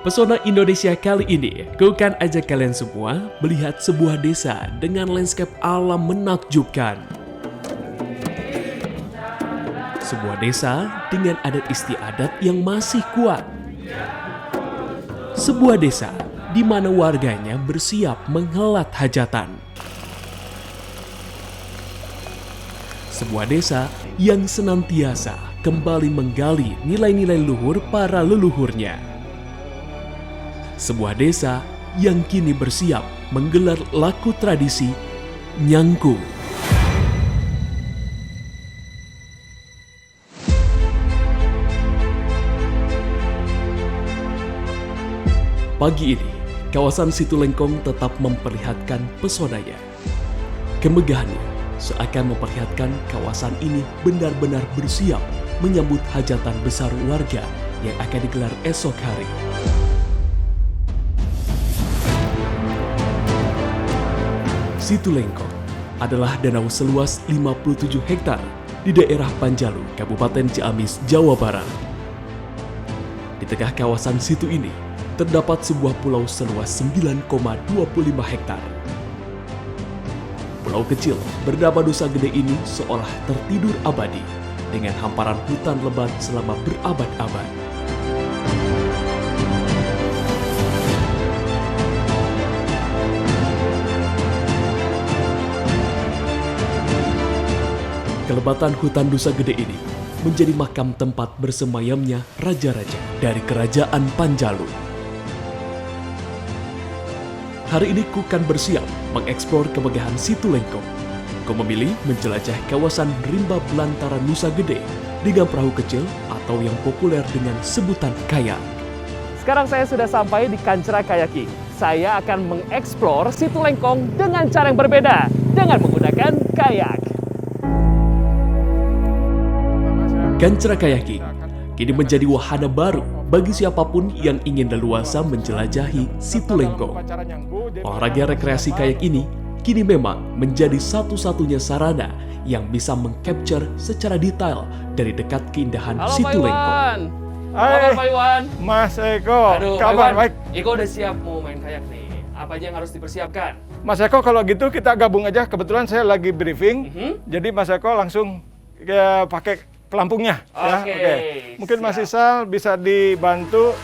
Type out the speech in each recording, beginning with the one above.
Pesona Indonesia kali ini, ku akan ajak kalian semua melihat sebuah desa dengan landscape alam menakjubkan. Sebuah desa dengan adat istiadat yang masih kuat. Sebuah desa di mana warganya bersiap menghelat hajatan. Sebuah desa yang senantiasa kembali menggali nilai-nilai luhur para leluhurnya. Sebuah desa yang kini bersiap menggelar laku tradisi Nyangku. Pagi ini, kawasan Situlengkong tetap memperlihatkan pesonanya. Kemegahannya seakan memperlihatkan kawasan ini benar-benar bersiap menyambut hajatan besar warga yang akan digelar esok hari. Situlengkong adalah danau seluas 57 hektar di daerah Panjalu, Kabupaten Ciamis, Jawa Barat. Di tengah kawasan situ ini, terdapat sebuah pulau seluas 9,25 hektar. Pulau kecil bernama Nusa Gede ini seolah tertidur abadi dengan hamparan hutan lebat selama berabad-abad. Kelebatan hutan Nusa Gede ini menjadi makam tempat bersemayamnya raja-raja dari kerajaan Panjalu. Hari ini ku kan bersiap mengeksplor kemegahan Situlengkong. Ku memilih menjelajah kawasan rimba belantara Nusa Gede dengan perahu kecil atau yang populer dengan sebutan kayak. Sekarang saya sudah sampai di Kancra Kayaking. Saya akan mengeksplor Situlengkong dengan cara yang berbeda dengan menggunakan kayak. Kancra Kayaking kini menjadi wahana baru bagi siapapun yang ingin leluasa menjelajahi Situlengkong. Olahraga rekreasi kayak ini kini memang menjadi satu-satunya sarana yang bisa mengcapture secara detail dari dekat keindahan Situlengkong. Halo Pak Iwan. Mas Eko, Aduh, kabar Iwan, baik. Iko udah siap mau main kayak nih. Apa aja yang harus dipersiapkan? Mas Eko, kalau gitu kita gabung aja. Kebetulan saya lagi briefing, jadi Mas Eko langsung pakai pelampungnya. Oke, Mungkin siap. Mas Isal bisa dibantu.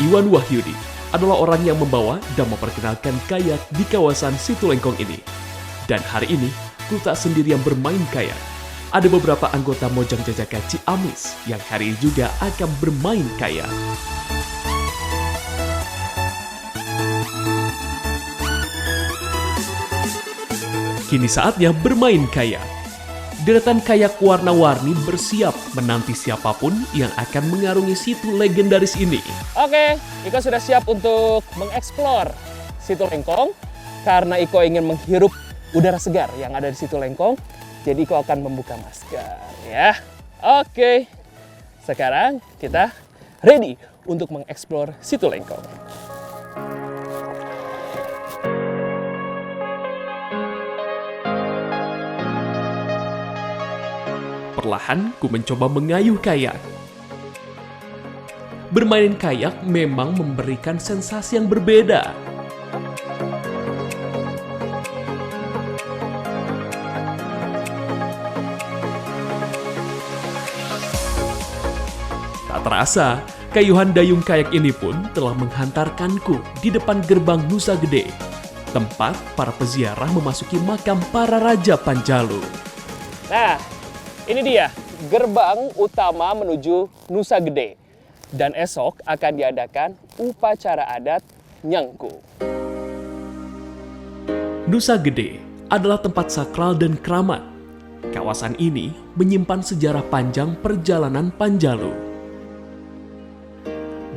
Iwan Wahyudi adalah orang yang membawa dan memperkenalkan kayak di kawasan Situlengkong ini. Dan hari ini, ku tak sendirian bermain kayak. Ada beberapa anggota Mojang Jajaka Ciamis yang hari ini juga akan bermain kayak. Kini saatnya bermain kayak. Deretan kayak warna-warni bersiap menanti siapapun yang akan mengarungi situ legendaris ini. Oke, Iko sudah siap untuk mengeksplor Situlengkong. Karena Iko ingin menghirup udara segar yang ada di Situlengkong, jadi Iko akan membuka masker ya. Oke, sekarang kita ready untuk mengeksplor Situlengkong. Perlahan, ku mencoba mengayuh kayak. Bermain kayak memang memberikan sensasi yang berbeda. Tak terasa, kayuhan dayung kayak ini pun telah menghantarkanku di depan gerbang Nusa Gede, tempat para peziarah memasuki makam para raja Panjalu. Nah, ini dia gerbang utama menuju Nusa Gede. Dan esok akan diadakan upacara adat Nyangku. Nusa Gede adalah tempat sakral dan keramat. Kawasan ini menyimpan sejarah panjang perjalanan Panjalu.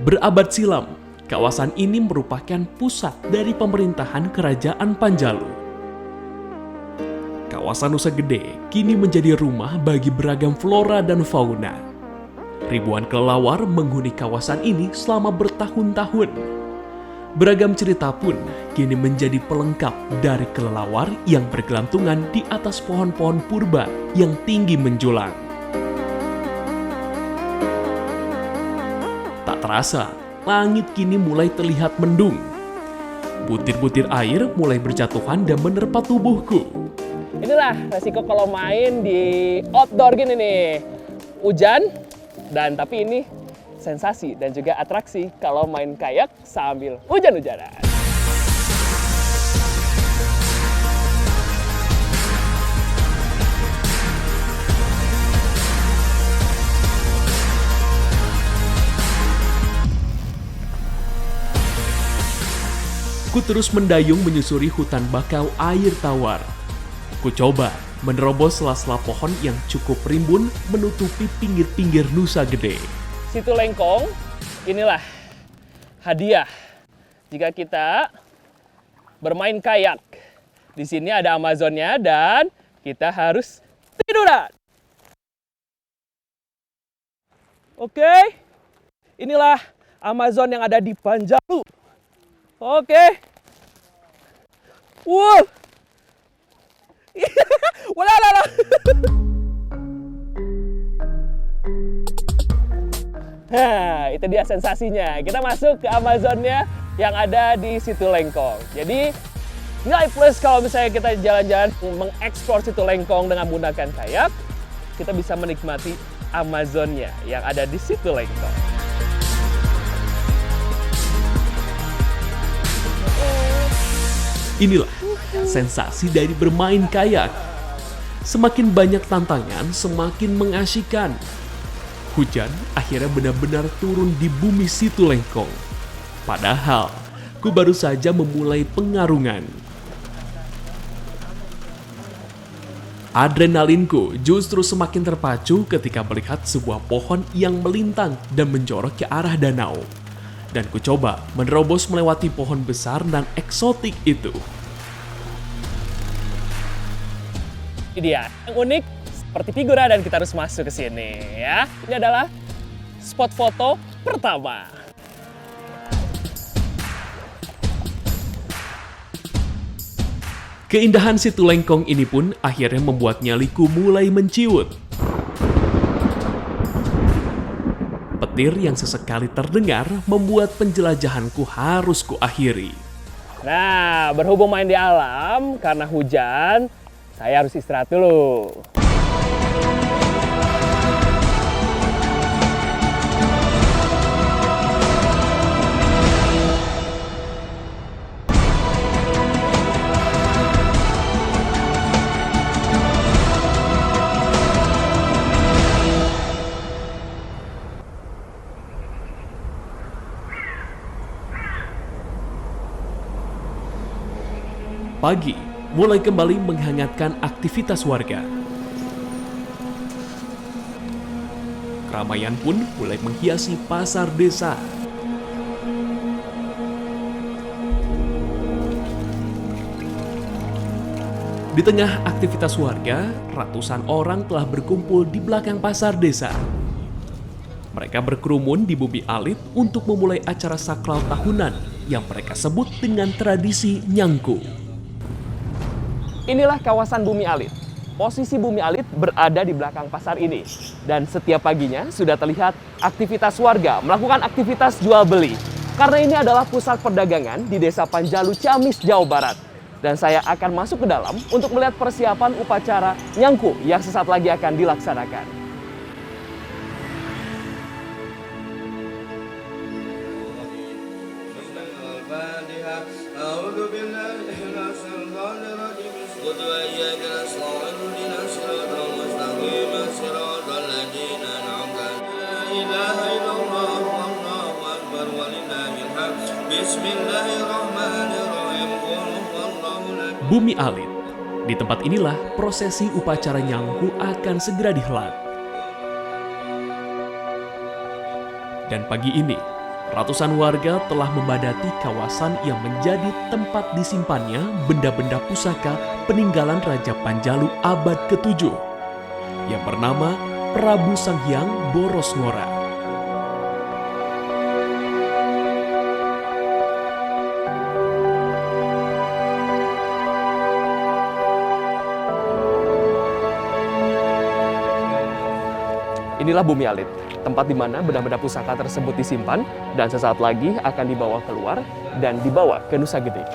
Berabad silam, kawasan ini merupakan pusat dari pemerintahan Kerajaan Panjalu. Kawasan Nusa Gede kini menjadi rumah bagi beragam flora dan fauna. Ribuan kelelawar menghuni kawasan ini selama bertahun-tahun. Beragam cerita pun kini menjadi pelengkap dari kelelawar yang bergelantungan di atas pohon-pohon purba yang tinggi menjulang. terasa langit kini mulai terlihat mendung. Butir-butir air mulai berjatuhan dan menerpa tubuhku. Inilah resiko kalau main di outdoor gini nih. Hujan, dan tapi ini sensasi dan juga atraksi kalau main kayak sambil hujan-hujanan. Ku terus mendayung menyusuri hutan bakau air tawar. Ku coba menerobos sela-sela pohon yang cukup rimbun menutupi pinggir-pinggir Nusa Gede. Situ Lengkong, inilah hadiah jika kita bermain kayak. Di sini ada Amazonnya dan kita harus tiduran. Oke, inilah Amazon yang ada di Panjalu. Oke. Wow. Walalala. Nah, itu dia sensasinya. Kita masuk ke Amazonnya yang ada di Situ Lengkong. Jadi, nilai plus kalau misalnya kita jalan-jalan mengeksplor Situ Lengkong dengan menggunakan kayak, kita bisa menikmati Amazonnya yang ada di Situ Lengkong. Inilah sensasi dari bermain kayak. Semakin banyak tantangan, semakin mengasyikkan. Hujan akhirnya benar-benar turun di bumi Situ Lengkong. Padahal, ku baru saja memulai pengarungan. Adrenalinku justru semakin terpacu ketika melihat sebuah pohon yang melintang dan menjorok ke arah danau. Dan ku coba menerobos melewati pohon besar dan eksotik itu. Ini dia yang unik seperti figura dan kita harus masuk ke sini ya. Ini adalah spot foto pertama. Keindahan Situ Lengkong ini pun akhirnya membuat nyaliku mulai menciut. Petir yang sesekali terdengar membuat penjelajahanku harus kuakhiri. Nah, berhubung main di alam karena hujan, saya harus istirahat dulu. Pagi mulai kembali menghangatkan aktivitas warga. Keramaian pun mulai menghiasi pasar desa. Di tengah aktivitas warga, ratusan orang telah berkumpul di belakang pasar desa. Mereka berkerumun di Bumi Alit untuk memulai acara sakral tahunan yang mereka sebut dengan tradisi nyangku. Inilah kawasan Bumi Alit. Posisi Bumi Alit berada di belakang pasar ini. Dan setiap paginya sudah terlihat aktivitas warga melakukan aktivitas jual beli. Karena ini adalah pusat perdagangan di Desa Panjalu, Ciamis, Jawa Barat. Dan saya akan masuk ke dalam untuk melihat persiapan upacara nyangku yang sesaat lagi akan dilaksanakan. Bumi Alit. Di tempat inilah prosesi upacara nyangku akan segera dihelat. Dan pagi ini, ratusan warga telah membadati kawasan yang menjadi tempat disimpannya benda-benda pusaka peninggalan Raja Panjalu abad ke-7 yang bernama Prabu Sanghyang Borosngora. Inilah Bumi Alit. tempat di mana benda-benda pusaka tersebut disimpan dan sesaat lagi akan dibawa keluar dan dibawa ke Nusa Gede.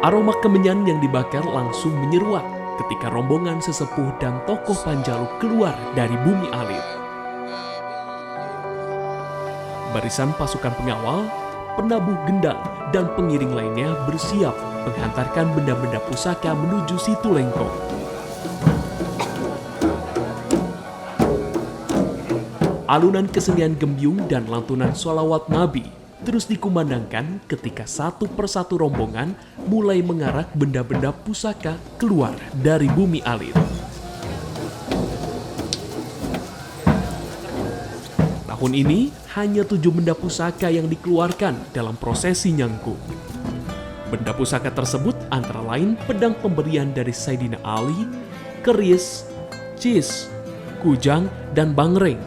Aroma kemenyan yang dibakar langsung menyeruak ketika rombongan sesepuh dan tokoh Panjalu keluar dari bumi alit. Barisan pasukan pengawal, penabuh gendang, dan pengiring lainnya bersiap menghantarkan benda-benda pusaka menuju Situ Lengkong. Alunan kesenian gembyung dan lantunan sholawat Nabi terus dikumandangkan ketika satu persatu rombongan mulai mengarak benda-benda pusaka keluar dari bumi alit. Tahun ini hanya 7 benda pusaka yang dikeluarkan dalam prosesi nyangku. Benda pusaka tersebut antara lain pedang pemberian dari Sayyidina Ali, keris, cis, kujang, dan bangreng.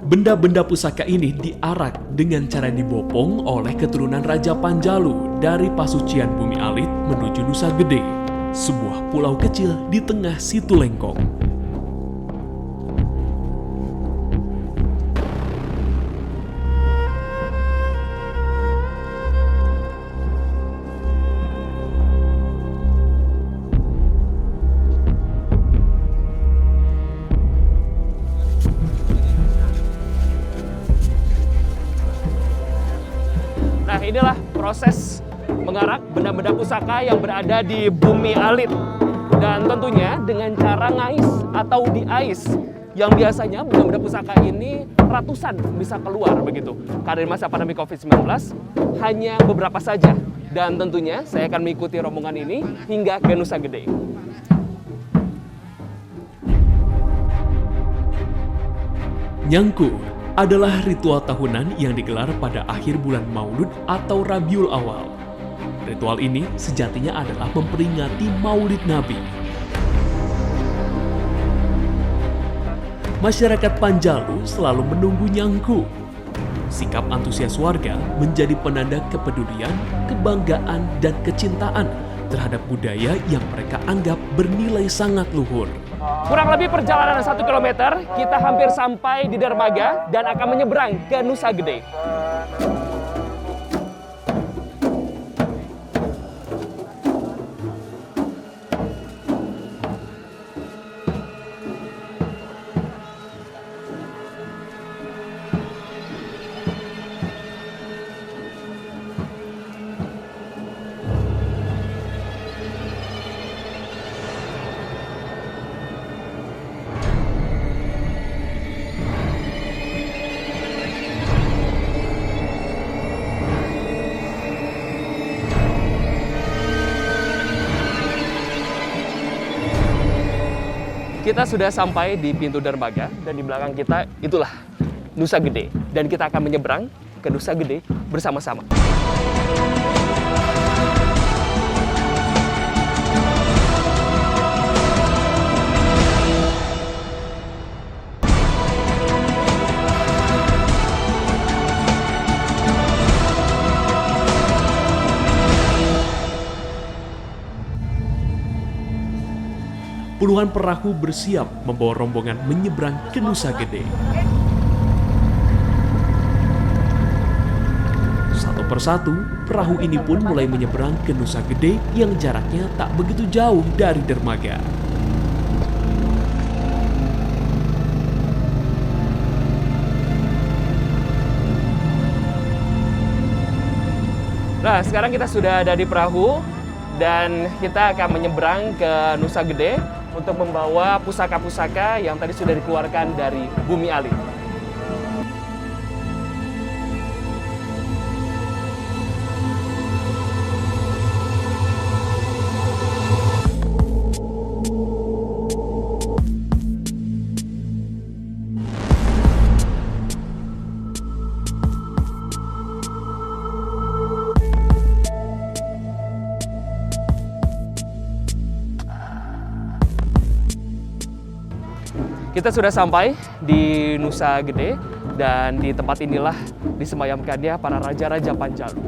Benda-benda pusaka ini diarak dengan cara dibopong oleh keturunan Raja Panjalu dari pasucian bumi alit menuju Nusa Gede, sebuah pulau kecil di tengah Situ Lengkong. Nah, inilah proses mengarak benda-benda pusaka yang berada di bumi alit. Dan tentunya dengan cara ngais atau diais, yang biasanya benda-benda pusaka ini ratusan bisa keluar begitu. Karena di masa pandemi COVID-19 hanya beberapa saja. Dan tentunya saya akan mengikuti rombongan ini hingga ke Nusa Gede. Nyangku adalah ritual tahunan yang digelar pada akhir bulan Maulud atau Rabiul Awal. Ritual ini sejatinya adalah memperingati Maulid Nabi. Masyarakat Panjalu selalu menunggu nyangku. Sikap antusias warga menjadi penanda kepedulian, kebanggaan, dan kecintaan terhadap budaya yang mereka anggap bernilai sangat luhur. Kurang lebih perjalanan 1 km, kita hampir sampai di dermaga dan akan menyeberang ke Nusa Gede. Kita sudah sampai di pintu dermaga dan di belakang kita itulah Nusa Gede. Dan kita akan menyeberang ke Nusa Gede bersama-sama. Puluhan perahu bersiap membawa rombongan menyeberang ke Nusa Gede. Satu persatu, perahu ini pun mulai menyeberang ke Nusa Gede yang jaraknya tak begitu jauh dari dermaga. Nah, sekarang kita sudah ada di perahu dan kita akan menyeberang ke Nusa Gede untuk membawa pusaka-pusaka yang tadi sudah dikeluarkan dari bumi alit. Kita sudah sampai di Nusa Gede dan di tempat inilah disemayamkannya para raja-raja Panjalu.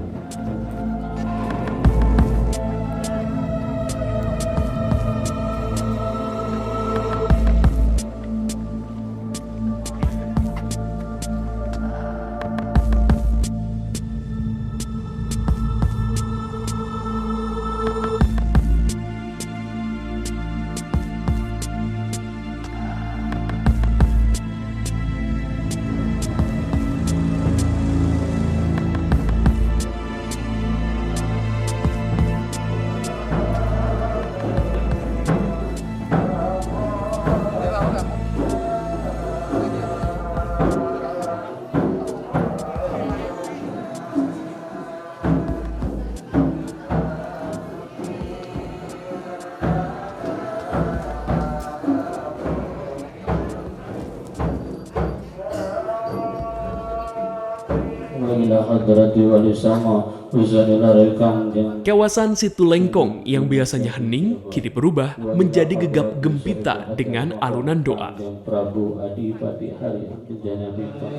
Kawasan Situ Lengkong yang biasanya hening kini berubah menjadi gegap gempita dengan alunan doa. Prabu Adipati Hari Anjana Bintang.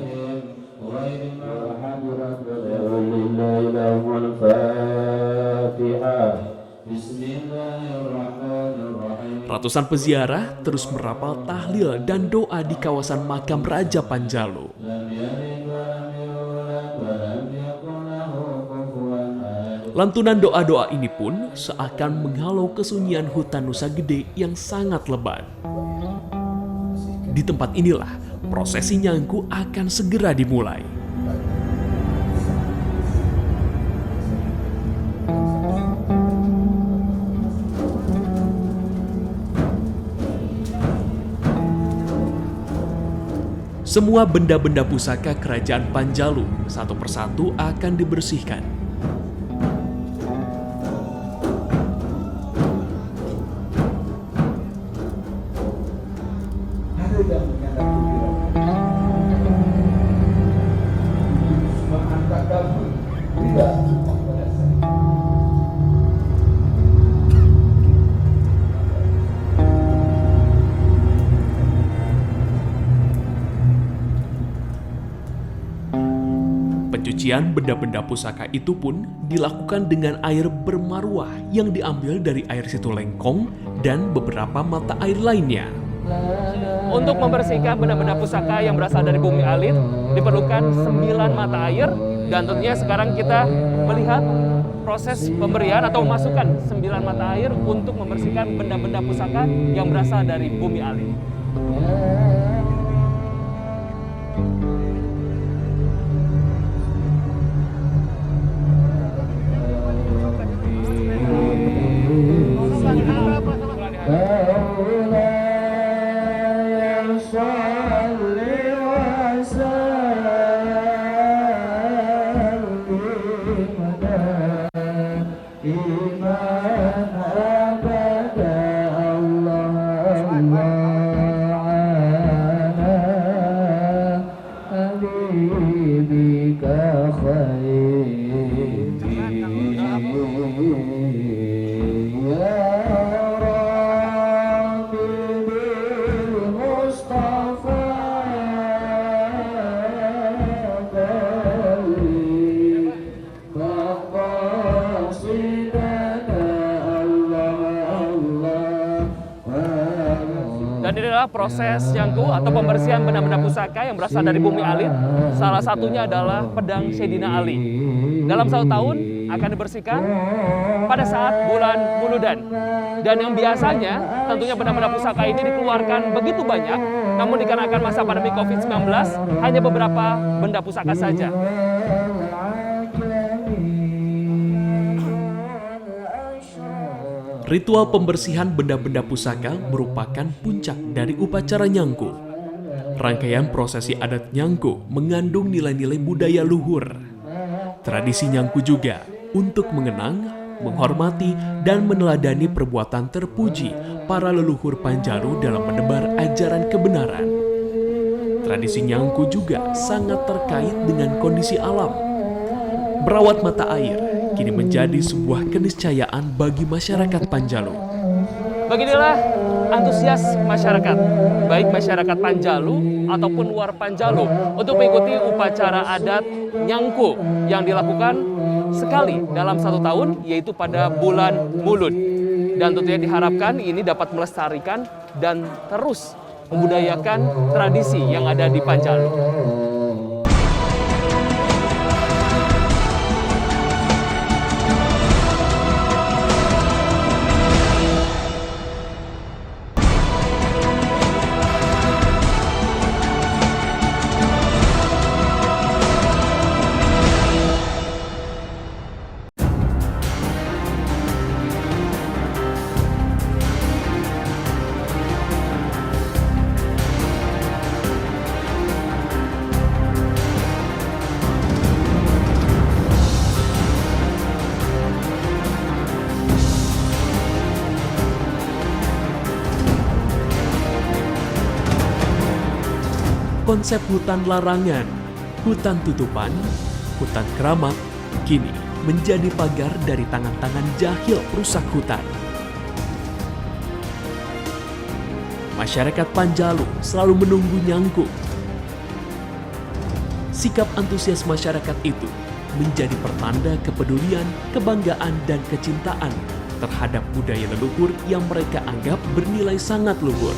Ratusan peziarah terus merapal tahlil dan doa di kawasan makam Raja Panjalu. Lantunan doa-doa ini pun seakan menghalau kesunyian hutan Nusa Gede yang sangat lebat. Di tempat inilah prosesi nyangku akan segera dimulai. Semua benda-benda pusaka kerajaan Panjalu satu persatu akan dibersihkan. Pencucian benda-benda pusaka itu pun dilakukan dengan air bermarwah yang diambil dari air Situ Lengkong dan beberapa mata air lainnya. Untuk membersihkan benda-benda pusaka yang berasal dari bumi alit diperlukan 9 mata air, dan tentunya sekarang kita melihat proses pemberian atau memasukkan 9 mata air untuk membersihkan benda-benda pusaka yang berasal dari bumi alit. Dan ini adalah proses nyangku atau pembersihan benda-benda pusaka yang berasal dari bumi alit. Salah satunya adalah pedang Sayyidina Ali. Dalam 1 tahun akan dibersihkan pada saat bulan Buludan. Dan yang biasanya tentunya benda-benda pusaka ini dikeluarkan begitu banyak, namun dikarenakan masa pandemi COVID-19 hanya beberapa benda pusaka saja. Ritual pembersihan benda-benda pusaka merupakan puncak dari upacara nyangku. Rangkaian prosesi adat nyangku mengandung nilai-nilai budaya luhur. Tradisi nyangku juga untuk mengenang, menghormati, dan meneladani perbuatan terpuji para leluhur Panjalu dalam menebar ajaran kebenaran. Tradisi nyangku juga sangat terkait dengan kondisi alam. Merawat mata air kini menjadi sebuah keniscayaan bagi masyarakat Panjalu. Beginilah antusias masyarakat, baik masyarakat Panjalu ataupun luar Panjalu, untuk mengikuti upacara adat Nyangku yang dilakukan sekali dalam 1 tahun, yaitu pada bulan Mulud. Dan tentunya diharapkan ini dapat melestarikan dan terus membudayakan tradisi yang ada di Panjalu. Konsep hutan larangan, hutan tutupan, hutan keramat, kini menjadi pagar dari tangan-tangan jahil perusak hutan. Masyarakat Panjalu selalu menunggu Nyangku. Sikap antusias masyarakat itu menjadi pertanda kepedulian, kebanggaan, dan kecintaan terhadap budaya leluhur yang mereka anggap bernilai sangat luhur.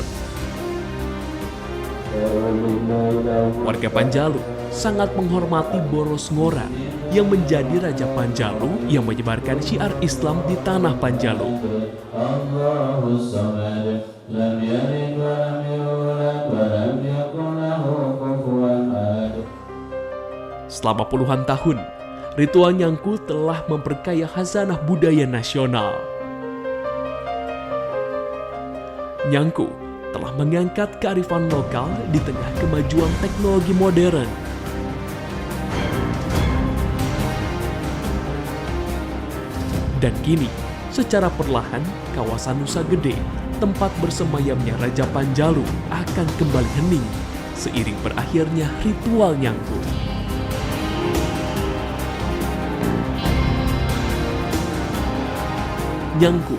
Warga Panjalu sangat menghormati Boros Ngora yang menjadi Raja Panjalu yang menyebarkan syiar Islam di tanah Panjalu. Selama puluhan tahun, ritual Nyangku telah memperkaya khazanah budaya nasional. Nyangku telah mengangkat kearifan lokal di tengah kemajuan teknologi modern. Dan kini, secara perlahan, kawasan Nusa Gede, tempat bersemayamnya Raja Panjalu, akan kembali hening seiring berakhirnya ritual Nyangku. Nyangku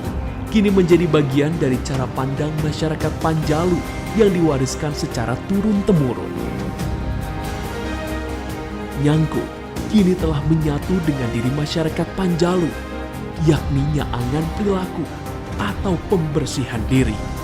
kini menjadi bagian dari cara pandang masyarakat Panjalu yang diwariskan secara turun-temurun. Nyangku kini telah menyatu dengan diri masyarakat Panjalu, yakni nyaangan perilaku atau pembersihan diri.